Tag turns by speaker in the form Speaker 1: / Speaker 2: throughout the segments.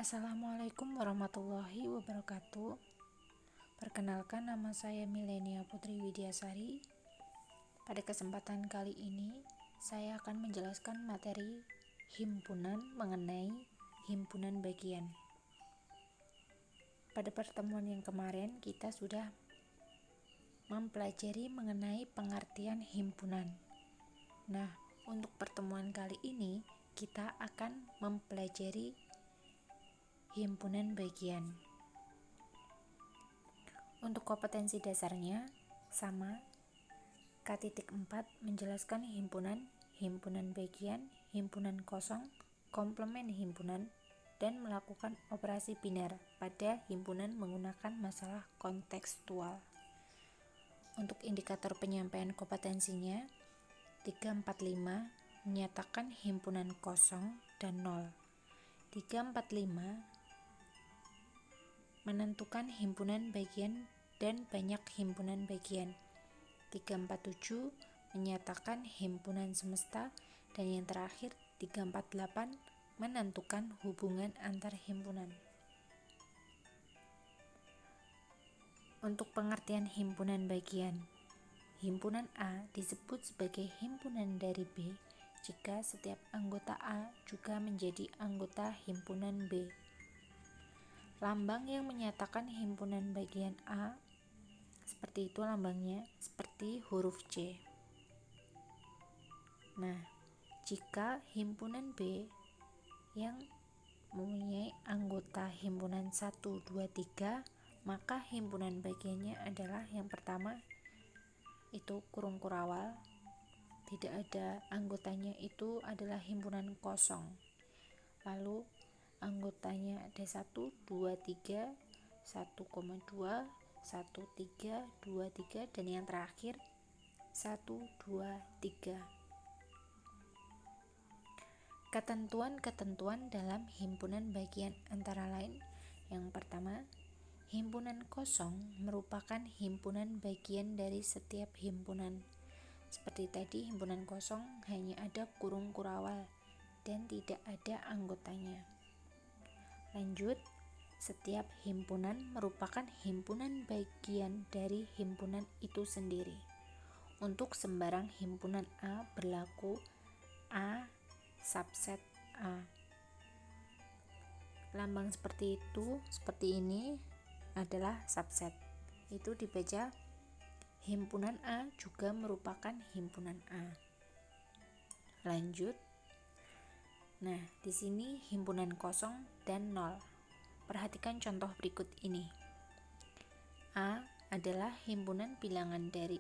Speaker 1: Assalamualaikum warahmatullahi wabarakatuh. Perkenalkan, nama saya Milenia Putri Widiasari. Pada kesempatan kali ini, saya akan menjelaskan materi himpunan mengenai himpunan bagian. Pada pertemuan yang kemarin, kita sudah mempelajari mengenai pengertian himpunan. Nah, untuk pertemuan kali ini, kita akan mempelajari himpunan bagian. Untuk kompetensi dasarnya sama. K.4 menjelaskan himpunan, himpunan bagian, himpunan kosong, komplement himpunan, dan melakukan operasi binar pada himpunan menggunakan masalah kontekstual. Untuk indikator penyampaian kompetensinya 345 menyatakan himpunan kosong dan nol. 345 menentukan himpunan bagian dan banyak himpunan bagian. 347 menyatakan himpunan semesta, dan yang terakhir 348 menentukan hubungan antar himpunan. Untuk pengertian himpunan bagian, himpunan A disebut sebagai himpunan dari B jika setiap anggota A juga menjadi anggota himpunan B. Lambang yang menyatakan himpunan bagian A, seperti itu lambangnya, seperti huruf C. Nah, jika himpunan B yang mempunyai anggota himpunan 1, 2, 3, maka himpunan bagiannya adalah yang pertama itu kurung kurawal, tidak ada anggotanya, itu adalah himpunan kosong. Lalu anggotanya ada 1, 2, 3, 1,2, 1, 3, 2, 3, dan yang terakhir 1, 2, 3. Ketentuan-ketentuan dalam himpunan bagian antara lain: yang pertama, himpunan kosong merupakan himpunan bagian dari setiap himpunan. Seperti tadi, himpunan kosong hanya ada kurung kurawal dan tidak ada anggotanya. Lanjut, setiap himpunan merupakan himpunan bagian dari himpunan itu sendiri. Untuk sembarang himpunan A berlaku A subset A. Lambang seperti itu, seperti ini adalah subset. Itu dibaca himpunan A juga merupakan himpunan A. Lanjut. Nah, di sini himpunan kosong dan nol. Perhatikan contoh berikut ini. A adalah himpunan bilangan dari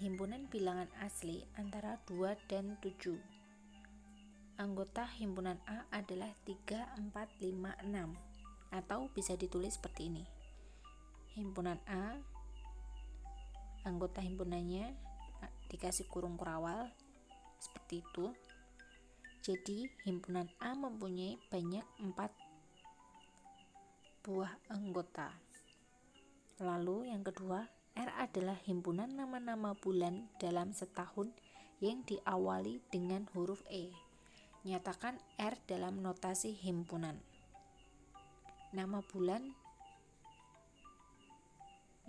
Speaker 1: himpunan bilangan asli antara 2 dan 7. Anggota himpunan A adalah 3, 4, 5, 6. Atau bisa ditulis seperti ini. Himpunan A, anggota himpunannya dikasih kurung kurawal, seperti itu. Jadi himpunan A mempunyai banyak 4 buah anggota. Lalu yang kedua, R adalah himpunan nama-nama bulan dalam setahun yang diawali dengan huruf E. Nyatakan R dalam notasi himpunan. Nama bulan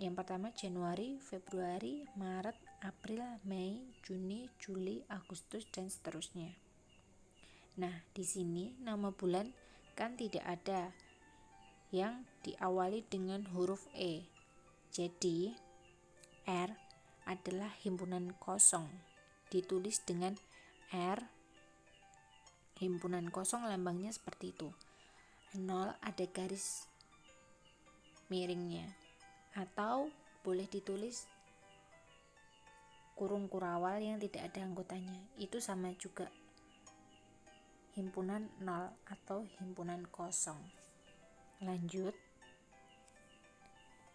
Speaker 1: yang pertama Januari, Februari, Maret, April, Mei, Juni, Juli, Agustus, dan seterusnya. Nah, di sini nama bulan kan tidak ada yang diawali dengan huruf E. Jadi, R adalah himpunan kosong. Ditulis dengan R, himpunan kosong, lambangnya seperti itu. 0 ada garis miringnya. Atau boleh ditulis kurung kurawal yang tidak ada anggotanya. Itu sama juga, himpunan 0 atau himpunan kosong. Lanjut.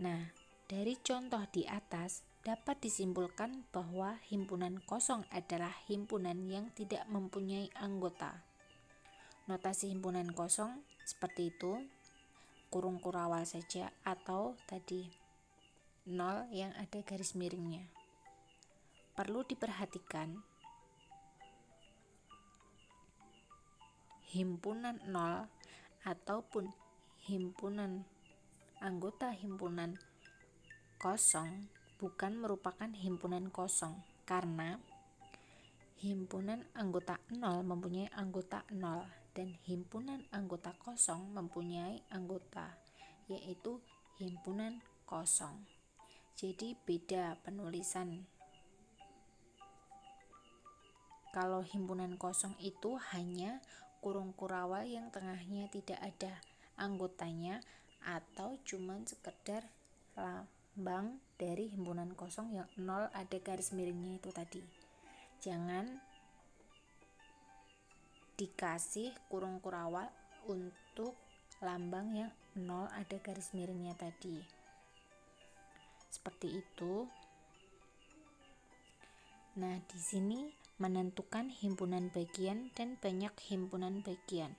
Speaker 1: Nah, dari contoh di atas dapat disimpulkan bahwa himpunan kosong adalah himpunan yang tidak mempunyai anggota. Notasi himpunan kosong seperti itu, kurung kurawal saja, atau tadi 0 yang ada garis miringnya. Perlu diperhatikan, himpunan nol ataupun anggota himpunan kosong bukan merupakan himpunan kosong, karena himpunan anggota nol mempunyai anggota nol dan himpunan anggota kosong mempunyai anggota, yaitu himpunan kosong. Jadi beda penulisan. Kalau himpunan kosong itu hanya kurung kurawal yang tengahnya tidak ada anggotanya atau cuman sekedar lambang dari himpunan kosong yang nol ada garis miringnya itu tadi. Jangan dikasih kurung kurawal untuk lambang yang nol ada garis miringnya tadi. Seperti itu. Nah, di sini menentukan himpunan bagian dan banyak himpunan bagian.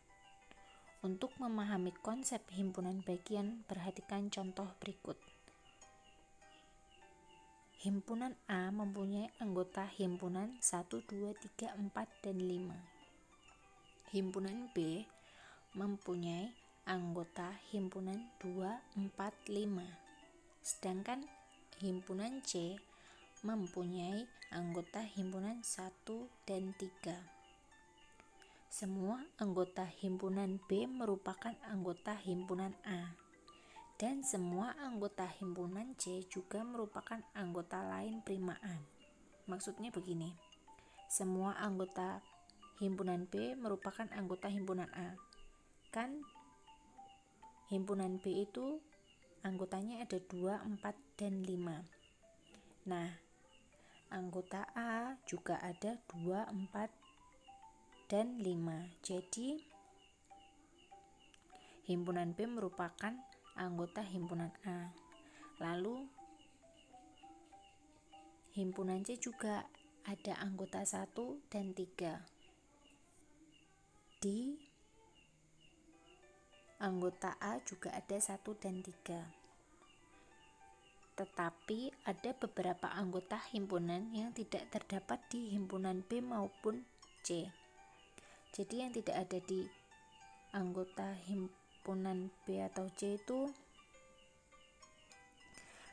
Speaker 1: Untuk memahami konsep himpunan bagian, perhatikan contoh berikut. Himpunan A mempunyai anggota himpunan 1, 2, 3, 4, dan 5. Himpunan B mempunyai anggota himpunan 2, 4, 5. Sedangkan himpunan C mempunyai anggota himpunan 1 dan 3. Semua anggota himpunan B merupakan anggota himpunan A, dan semua anggota himpunan C juga merupakan anggota lain primaan. Maksudnya begini, semua anggota himpunan B merupakan anggota himpunan A. Kan himpunan B itu anggotanya ada 2, 4, dan 5. Nah, anggota A juga ada 2, 4, dan 5. Jadi himpunan B merupakan anggota himpunan A. Lalu himpunan C juga ada anggota 1 dan 3. Di anggota A juga ada 1 dan 3. Tetapi ada beberapa anggota himpunan yang tidak terdapat di himpunan B maupun C. Jadi yang tidak ada di anggota himpunan B atau C itu,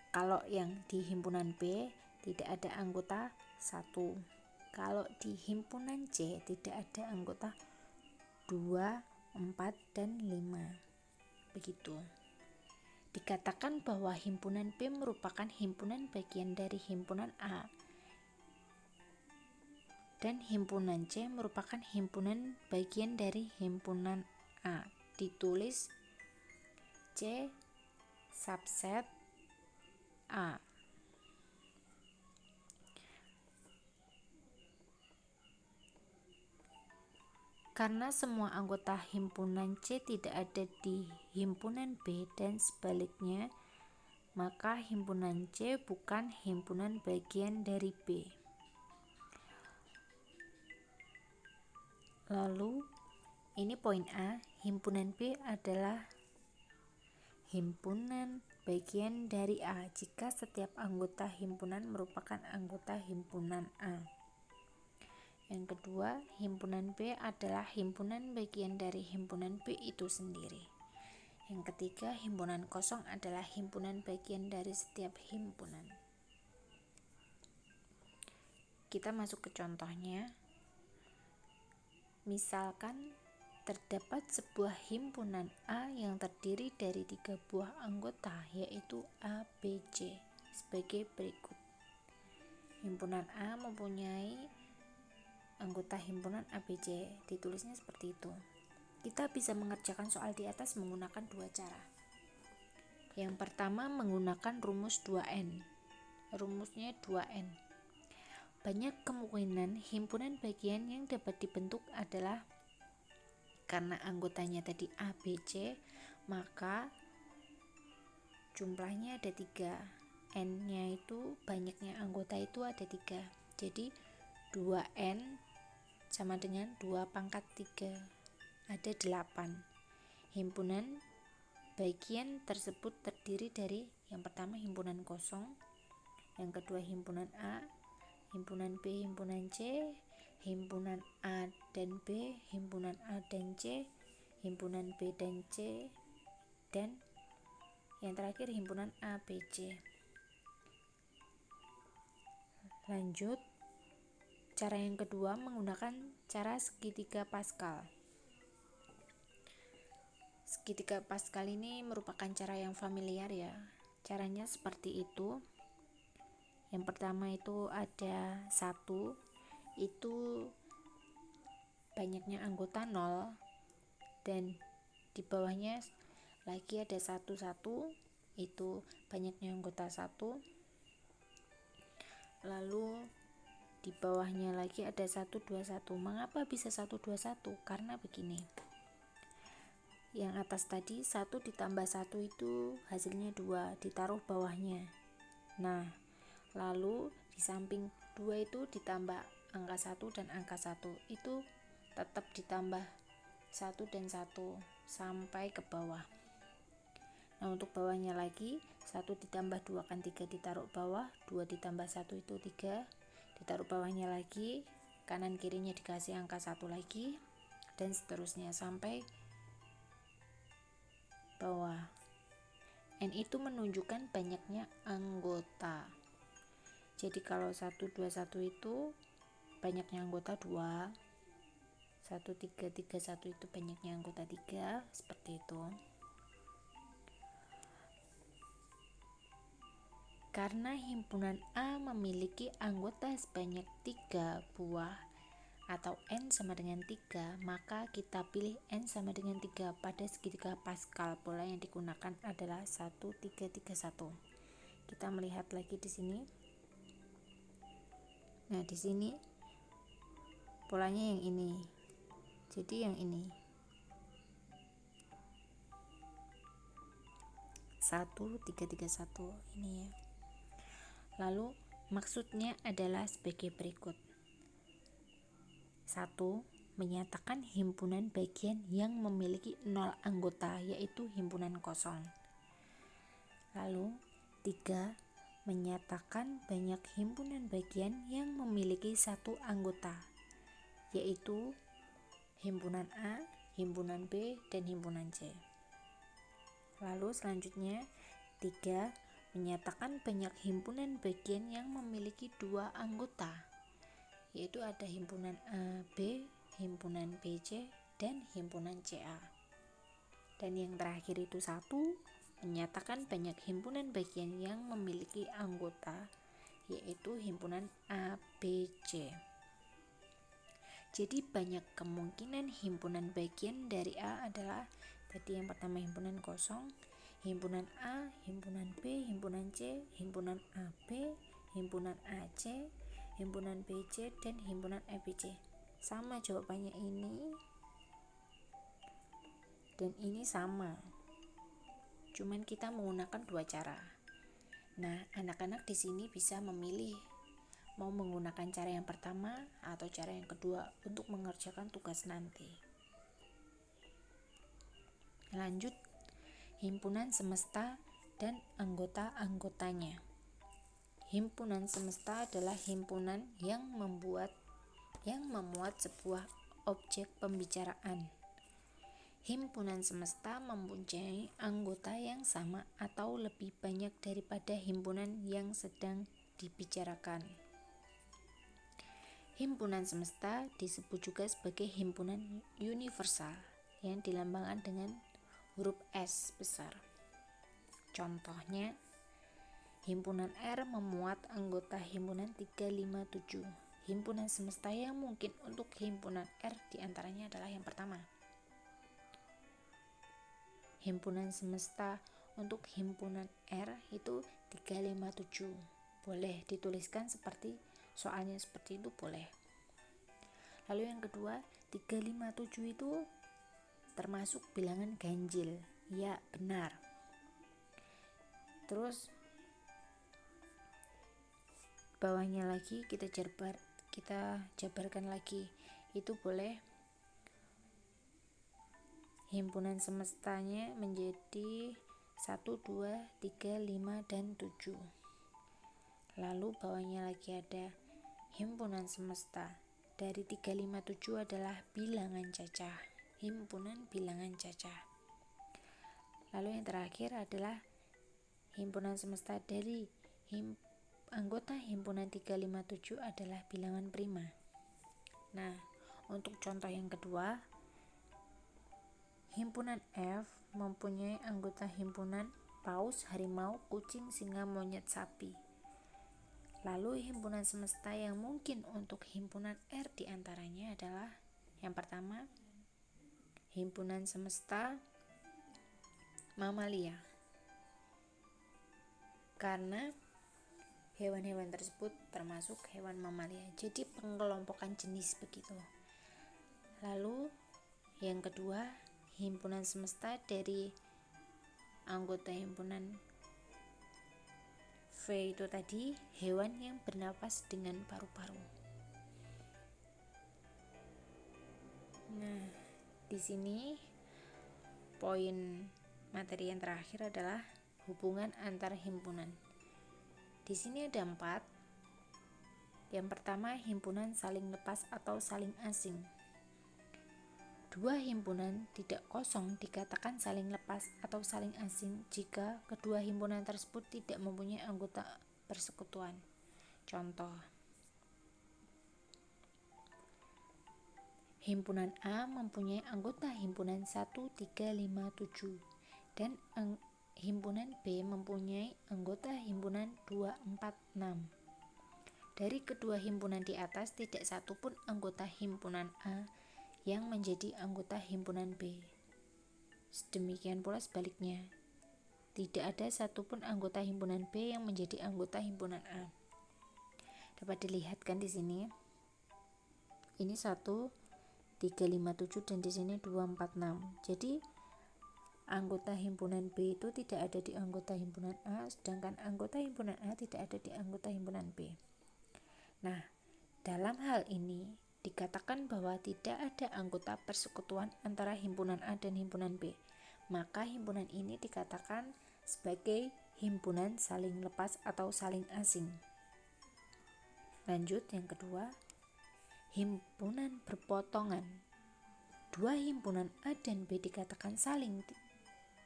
Speaker 1: kalau yang di himpunan B tidak ada anggota 1. Kalau di himpunan C tidak ada anggota 2, 4, dan 5. Begitu. Dikatakan bahwa himpunan B merupakan himpunan bagian dari himpunan A, dan himpunan C merupakan himpunan bagian dari himpunan A. Ditulis C subset A. Karena semua anggota himpunan C tidak ada di himpunan B dan sebaliknya, maka himpunan C bukan himpunan bagian dari B. Lalu, ini poin A, himpunan B adalah himpunan bagian dari A jika setiap anggota himpunan merupakan anggota himpunan A. Yang kedua, himpunan B adalah himpunan bagian dari himpunan B itu sendiri. Yang ketiga, himpunan kosong adalah himpunan bagian dari setiap himpunan. Kita masuk ke contohnya. Misalkan terdapat sebuah himpunan A yang terdiri dari 3 buah anggota, yaitu A, B, C, sebagai berikut. Himpunan A mempunyai anggota himpunan A, B, C, ditulisnya seperti itu. Kita bisa mengerjakan soal di atas menggunakan 2 cara. Yang pertama menggunakan rumus 2N. Rumusnya 2N. Banyak kemungkinan himpunan bagian yang dapat dibentuk adalah karena anggotanya tadi A, B, C, maka jumlahnya ada 3. N-nya itu banyaknya anggota itu ada 3. Jadi 2N sama dengan 2 pangkat 3. Ada 8. Himpunan bagian tersebut terdiri dari yang pertama himpunan kosong, yang kedua himpunan A, himpunan B, himpunan C, himpunan A dan B, himpunan A dan C, himpunan B dan C, dan yang terakhir himpunan A, B, C. Lanjut, cara yang kedua menggunakan cara segitiga Pascal. Segitiga Pascal ini merupakan cara yang familiar ya. Caranya seperti itu. Yang pertama itu ada 1, itu banyaknya anggota 0, dan di bawahnya lagi ada 1, itu banyaknya anggota 1. Lalu di bawahnya lagi ada 1, 2, 1. Mengapa bisa 1, 2, 1? Karena begini. Yang atas tadi 1 ditambah 1 itu hasilnya 2, ditaruh bawahnya. Nah, lalu di samping 2 itu ditambah angka 1 dan angka 1, itu tetap ditambah 1 dan 1 sampai ke bawah. Nah, untuk bawahnya lagi 1 ditambah 2 kan 3, ditaruh bawah, 2 ditambah 1 itu 3, ditaruh bawahnya lagi, kanan kirinya dikasih angka 1 lagi, dan seterusnya sampai bawah. N itu menunjukkan banyaknya anggota. Jadi kalau 1, 2, 1 itu banyaknya anggota 2, 1, 3, 3, 1 itu banyaknya anggota 3, seperti itu. Karena himpunan A memiliki anggota sebanyak 3 buah atau N sama dengan 3, maka kita pilih N sama dengan 3 pada segitiga Pascal. Pola yang digunakan adalah 1, 3, 3, 1. Kita melihat lagi di sini. Nah, di sini polanya yang ini. Jadi yang ini 1, 3, 3, 1 ini ya. Lalu maksudnya adalah sebagai berikut. 1. Menyatakan himpunan bagian yang memiliki 0 anggota, yaitu himpunan kosong. Lalu 3. Menyatakan banyak himpunan bagian yang memiliki 1 anggota, yaitu himpunan A, himpunan B, dan himpunan C. Lalu selanjutnya 3. Menyatakan banyak himpunan bagian yang memiliki 2 anggota, yaitu ada himpunan A, B, himpunan B, C, dan himpunan CA. Dan yang terakhir itu 1. Menyatakan banyak himpunan bagian yang memiliki anggota, yaitu himpunan A, B, C. Jadi banyak kemungkinan himpunan bagian dari A adalah tadi yang pertama himpunan kosong, himpunan A, himpunan B, himpunan C, himpunan AB, himpunan AC, himpunan BC, dan himpunan EBC. Sama jawabannya ini dan ini sama. Cuman kita menggunakan 2 cara. Nah, anak-anak di sini bisa memilih mau menggunakan cara yang pertama atau cara yang kedua untuk mengerjakan tugas nanti. Lanjut, himpunan semesta dan anggota-anggotanya. Himpunan semesta adalah himpunan yang memuat sebuah objek pembicaraan. Himpunan semesta mempunyai anggota yang sama atau lebih banyak daripada himpunan yang sedang dibicarakan. Himpunan semesta disebut juga sebagai himpunan universal yang dilambangkan dengan huruf S besar. Contohnya, himpunan R memuat anggota himpunan 3, 5, 7. Himpunan semesta yang mungkin untuk himpunan R diantaranya adalah yang pertama. Himpunan semesta untuk himpunan R itu 3, 5, 7. Boleh dituliskan seperti soalnya seperti itu boleh. Lalu yang kedua, 3, 5, 7 itu termasuk bilangan ganjil. Ya, benar. Terus bawahnya lagi kita jabarkan lagi. Itu boleh himpunan semestanya menjadi 1, 2, 3, 5, dan 7. Lalu bawahnya lagi ada himpunan semesta dari 357 adalah bilangan cacah, himpunan bilangan cacah. Lalu yang terakhir adalah himpunan semesta dari anggota himpunan 357 adalah bilangan prima. Nah, untuk contoh yang kedua, himpunan F mempunyai anggota himpunan paus, harimau, kucing, singa, monyet, sapi. Lalu himpunan semesta yang mungkin untuk himpunan R diantaranya adalah yang pertama, himpunan semesta mamalia. Karena hewan-hewan tersebut termasuk hewan mamalia, jadi pengelompokan jenis begitu. Lalu yang kedua, himpunan semesta dari anggota himpunan V itu tadi hewan yang bernapas dengan paru-paru. Nah, di sini poin materi yang terakhir adalah hubungan antar himpunan. Di sini ada 4. Yang pertama, himpunan saling lepas atau saling asing. Dua himpunan tidak kosong dikatakan saling lepas atau saling asing jika kedua himpunan tersebut tidak mempunyai anggota persekutuan. Contoh, himpunan A mempunyai anggota himpunan 1, 3, 5, 7 dan himpunan B mempunyai anggota himpunan 2, 4, 6. Dari kedua himpunan di atas tidak satu pun anggota himpunan A yang menjadi anggota himpunan B. Demikian pula sebaliknya, tidak ada satupun anggota himpunan B yang menjadi anggota himpunan A. Dapat dilihat kan di sini. Ini 1, 3, 5, 7 dan di sini 2, 4, 6. Jadi anggota himpunan B itu tidak ada di anggota himpunan A, sedangkan anggota himpunan A tidak ada di anggota himpunan B. Nah, dalam hal ini dikatakan bahwa tidak ada anggota persekutuan antara himpunan A dan himpunan B. Maka himpunan ini dikatakan sebagai himpunan saling lepas atau saling asing. Lanjut yang kedua, himpunan berpotongan. Dua himpunan A dan B dikatakan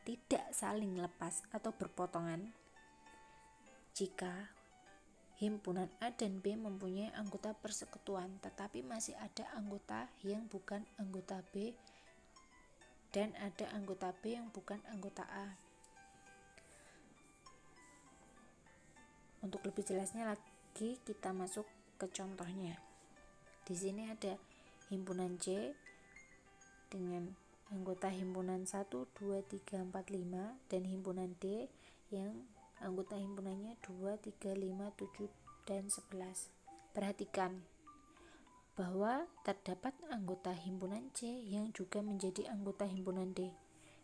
Speaker 1: tidak saling lepas atau berpotongan jika himpunan A dan B mempunyai anggota persekutuan, tetapi masih ada anggota yang bukan anggota B dan ada anggota B yang bukan anggota A. Untuk lebih jelasnya lagi, kita masuk ke contohnya. Di sini ada himpunan C dengan anggota himpunan 1, 2, 3, 4, 5 dan himpunan D yang anggota himpunannya 2, 3, 5, 7, dan 11. Perhatikan bahwa terdapat anggota himpunan C yang juga menjadi anggota himpunan D,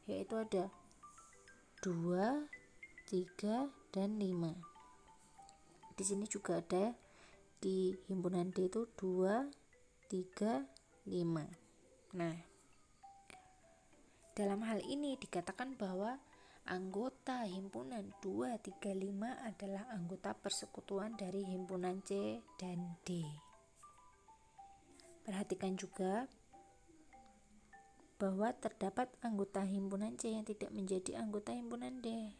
Speaker 1: yaitu ada 2, 3, dan 5. Di sini juga ada di himpunan D itu 2, 3, 5. Nah, dalam hal ini dikatakan bahwa anggota himpunan 2, 3, 5 adalah anggota persekutuan dari himpunan C dan D. Perhatikan juga bahwa terdapat anggota himpunan C yang tidak menjadi anggota himpunan D.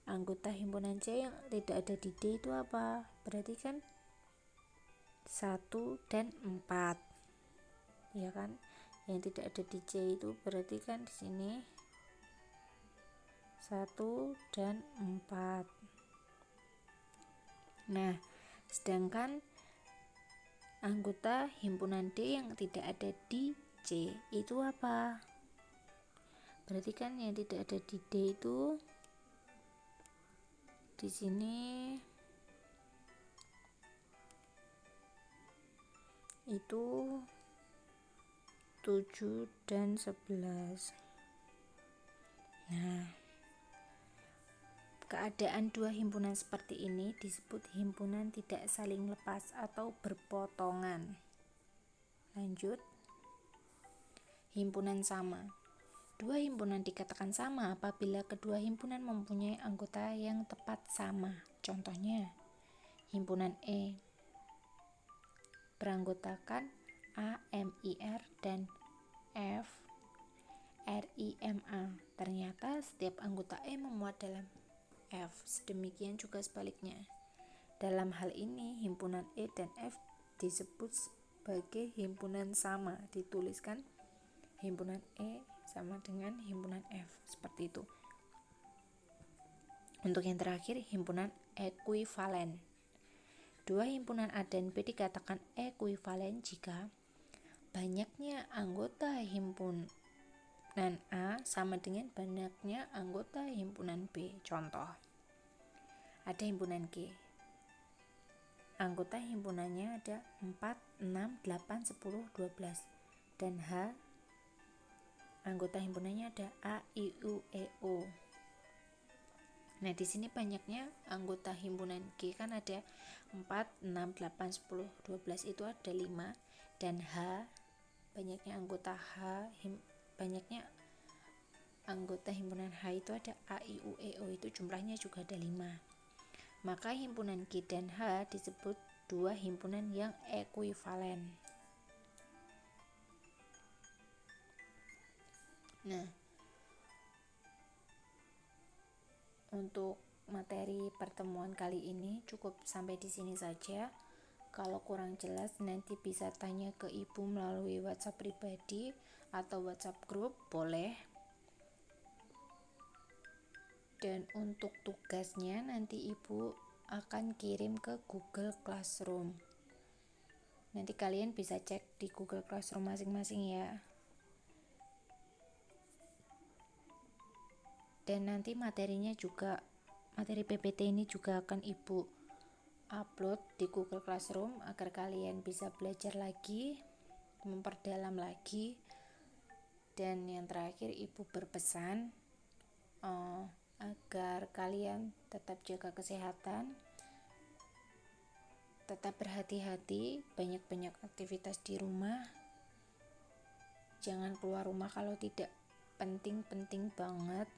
Speaker 1: Anggota himpunan C yang tidak ada di D itu apa? Berarti kan 1 dan 4. Ya kan? Yang tidak ada di C itu berarti kan di sini 1 dan 4. Nah, sedangkan anggota himpunan D yang tidak ada di C itu apa? Berarti kan yang tidak ada di D itu di sini itu 7 dan 11. Nah, keadaan dua himpunan seperti ini disebut himpunan tidak saling lepas atau berpotongan. Lanjut, himpunan sama. Dua himpunan dikatakan sama apabila kedua himpunan mempunyai anggota yang tepat sama. Contohnya, himpunan E beranggotakan A, MIR, dan F, RIMA. Ternyata setiap anggota E memuat dalam F. Sedemikian juga sebaliknya. Dalam hal ini, himpunan E dan F disebut sebagai himpunan sama. Dituliskan himpunan E sama dengan himpunan F. Seperti itu. Untuk yang terakhir, himpunan ekuivalen. Dua himpunan A dan B dikatakan ekuivalen jika banyaknya anggota himpunan A sama dengan banyaknya anggota himpunan B. Contoh, ada himpunan G. Anggota himpunannya ada 4, 6, 8, 10, 12. Dan H, anggota himpunannya ada A, I, U, E, O. Nah, di sini banyaknya anggota himpunan G kan ada 4, 6, 8, 10, 12, itu ada 5. Dan H, banyaknya anggota himpunan H itu ada A, I, U, E, O, itu jumlahnya juga ada 5. Maka himpunan G dan H disebut dua himpunan yang ekuivalen. Nah, untuk materi pertemuan kali ini cukup sampai di sini saja. Kalau kurang jelas nanti bisa tanya ke Ibu melalui WhatsApp pribadi atau WhatsApp grup, boleh. Dan untuk tugasnya nanti Ibu akan kirim ke Google Classroom. Nanti kalian bisa cek di Google Classroom masing-masing ya. Dan nanti materi PPT ini juga akan Ibu upload di Google Classroom agar kalian bisa belajar lagi, memperdalam lagi. Dan yang terakhir, Ibu berpesan agar kalian tetap jaga kesehatan, tetap berhati-hati, banyak-banyak aktivitas di rumah, jangan keluar rumah kalau tidak penting-penting banget.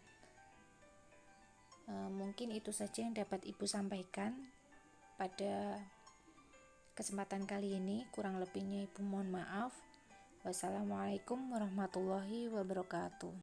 Speaker 1: Mungkin itu saja yang dapat Ibu sampaikan pada kesempatan kali ini. Kurang lebihnya Ibu mohon maaf. Wassalamualaikum warahmatullahi wabarakatuh.